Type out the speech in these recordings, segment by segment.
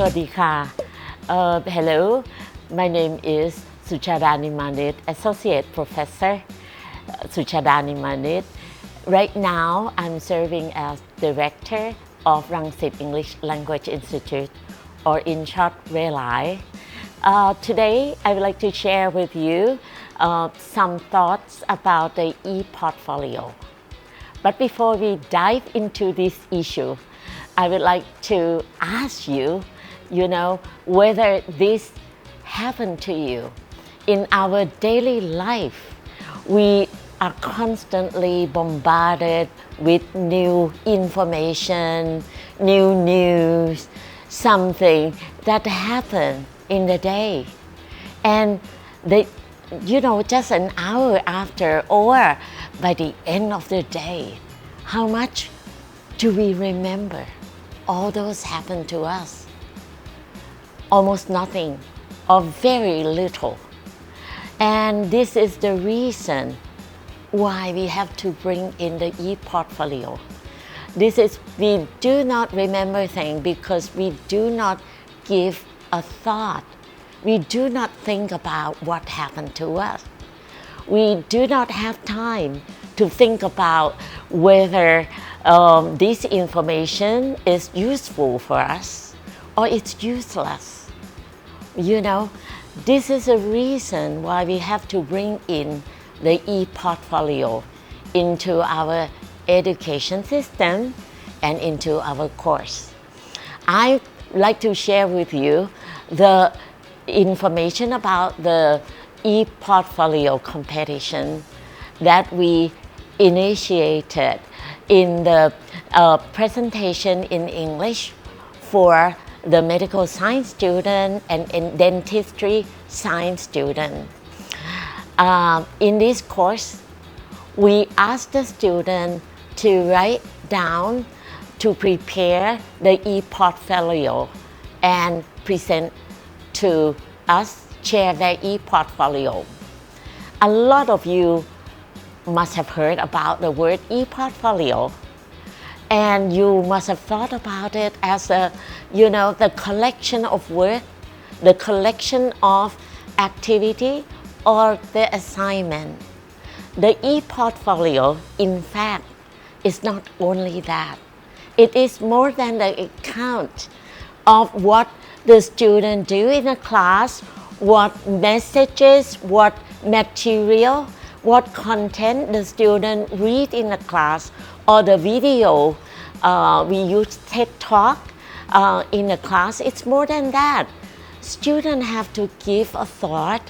วัสดีค่ะ Hello, my name is Suchadani Manit, Associate Professor Suchadani Manit. Right now, I'm serving as Director of Rangsit English Language Institute, or in short, RELI. Today, I would like to share with you some thoughts about the e-portfolio. But before we dive into this issue, I would like to ask you, whether this happened to you. In our daily life, we are constantly bombarded with new information, new news, something that happened in the day. And just an hour after or by the end of the day, how much do we remember all those happened to us? Almost nothing or very little. And this is the reason why we have to bring in the e-portfolio. We do not remember things because we do not give a thought. We do not think about what happened to us. We do not have time to think about whether this information is useful for us or it's useless. This is a reason why we have to bring in the e-portfolio into our education system and into our course. I'd like to share with you the information about the e-portfolio competition that we initiated in the presentation in English for the medical science student and dentistry science student. In this course, we asked the student to write down to prepare the e-portfolio and present to us, share their e-portfolio. A lot of you must have heard about the word e-portfolio, and you must have thought about it as the collection of work, the collection of activity, or the assignment. The e-portfolio, in fact, is not only that. It is more than the account of what the student do in a class, what messages, what material, what content the student read in the class, or the video we use TED Talk in the class. It's more than that. Students have to give a thought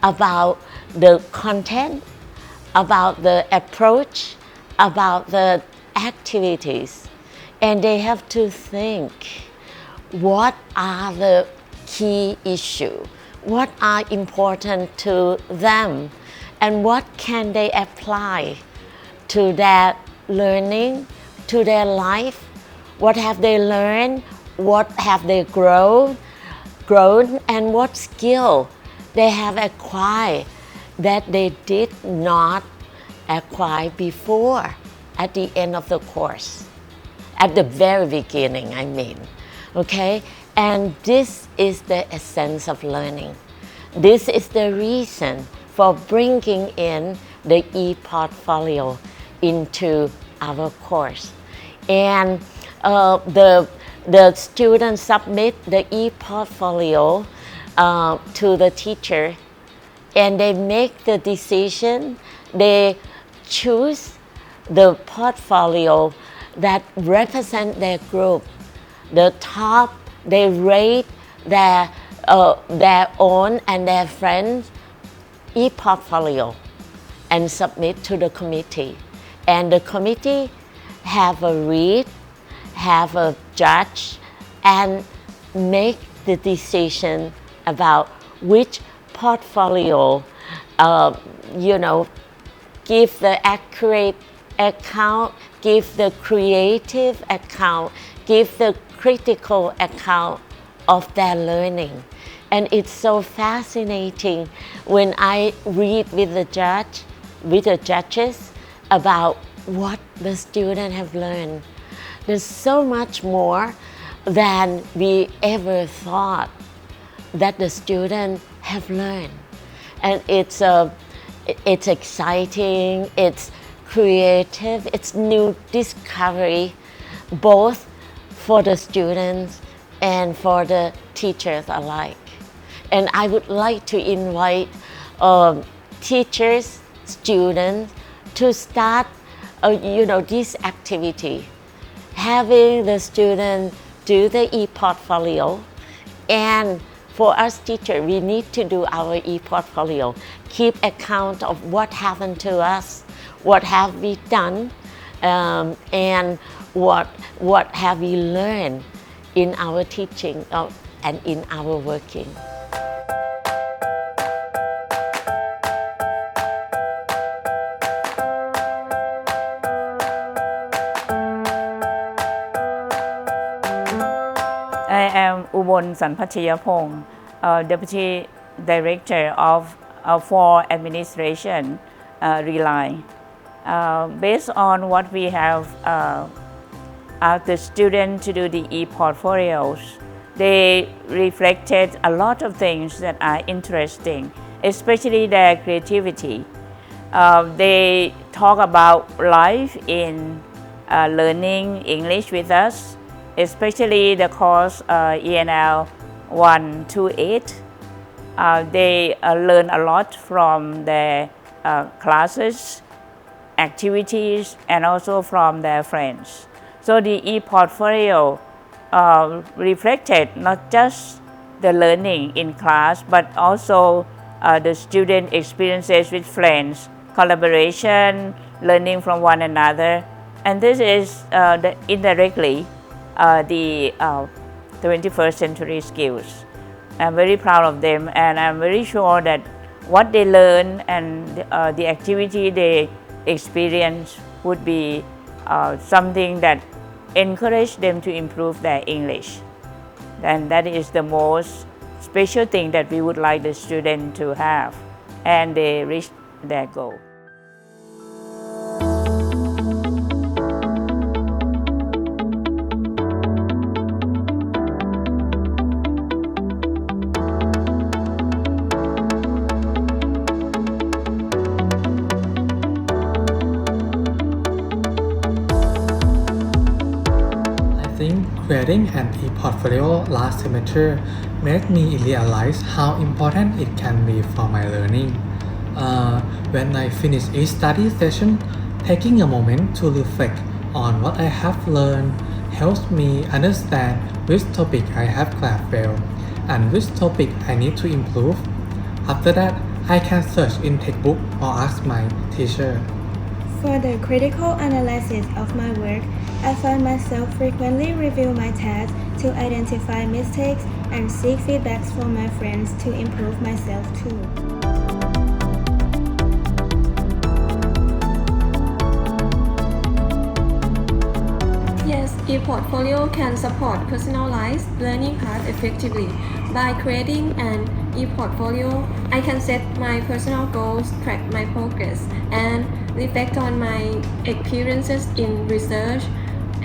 about the content, about the approach, about the activities, and they have to think what are the key issues, what are important to them, and what can they apply to their learning, to their life, what have they learned, what have they grown, and what skill they have acquired that they did not acquire before at the end of the course, at the very beginning, I mean. Okay? And this is the essence of learning. This is the reason for bringing in the e-portfolio into our course. And the students submit the e-portfolio to the teacher, and they make the decision. They choose the portfolio that represent their group. The top, they rate their own and their friends e-portfolio and submit to the committee. And the committee have a read, have a judge, and make the decision about which portfolio, give the accurate account, give the creative account, give the critical account of their learning. And it's so fascinating when I read with the judges about what the students have learned. There's so much more than we ever thought that the students have learned. And it's exciting, it's creative, it's new discovery, both for the students and for the teachers alike. And I would like to invite teachers, students to start this activity, having the students do the e-portfolio, and for us teachers, we need to do our e-portfolio, keep account of what happened to us, what have we done, and what have we learned in our teaching and in our working. I am Ubon Sanpachayapong, Deputy Director of for Administration, Rely. Based on what we have asked the students to do the e-portfolios, they reflected a lot of things that are interesting, especially their creativity. They talk about life in learning English with us, especially the course ENL 1 to 8. They learn a lot from their classes, activities, and also from their friends. So the e-portfolio reflected not just the learning in class, but also the student experiences with friends, collaboration, learning from one another. And this is indirectly the 21st century skills. I'm very proud of them, and I'm very sure that what they learn and the activity they experience would be something that encourage them to improve their English. And that is the most special thing that we would like the student to have, and they reach their goal. Creating an e-portfolio last semester made me realize how important it can be for my learning. When I finish each study session, taking a moment to reflect on what I have learned helps me understand which topic I have grasped well and which topic I need to improve. After that, I can search in textbook or ask my teacher. For the critical analysis of my work, I find myself frequently review my tasks to identify mistakes and seek feedbacks from my friends to improve myself too. Yes, e-portfolio can support personalized learning path effectively. By creating an e-portfolio, I can set my personal goals, track my progress, and reflect on my experiences in research,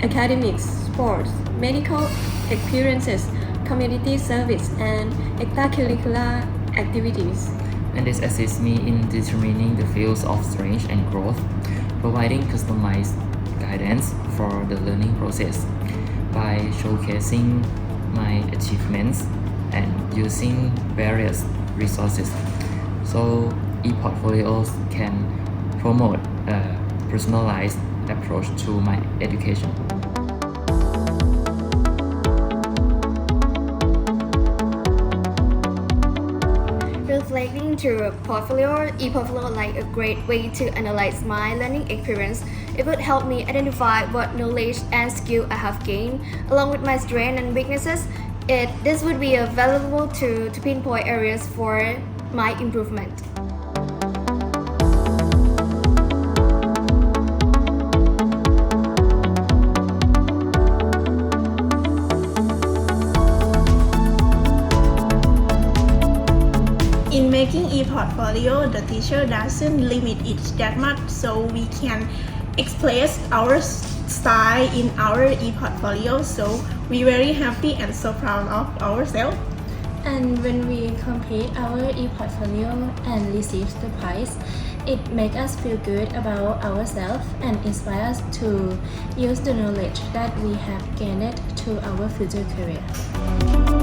academics, sports, medical experiences, community service, and extracurricular activities. And this assists me in determining the fields of strength and growth, providing customized guidance for the learning process by showcasing my achievements and using various resources. So e-portfolios can promote a personalized approach to my education. Reflecting through a portfolio, e-portfolio like a great way to analyze my learning experience. It would help me identify what knowledge and skill I have gained, along with my strengths and weaknesses. This would be a valuable tool to pinpoint areas for my improvement. In making e-portfolio, the teacher doesn't limit it that much, so we can express our style in our e-portfolio. So we're very happy and so proud of ourselves. And when we complete our e-portfolio and receive the prize, it makes us feel good about ourselves and inspire us to use the knowledge that we have gained to our future career.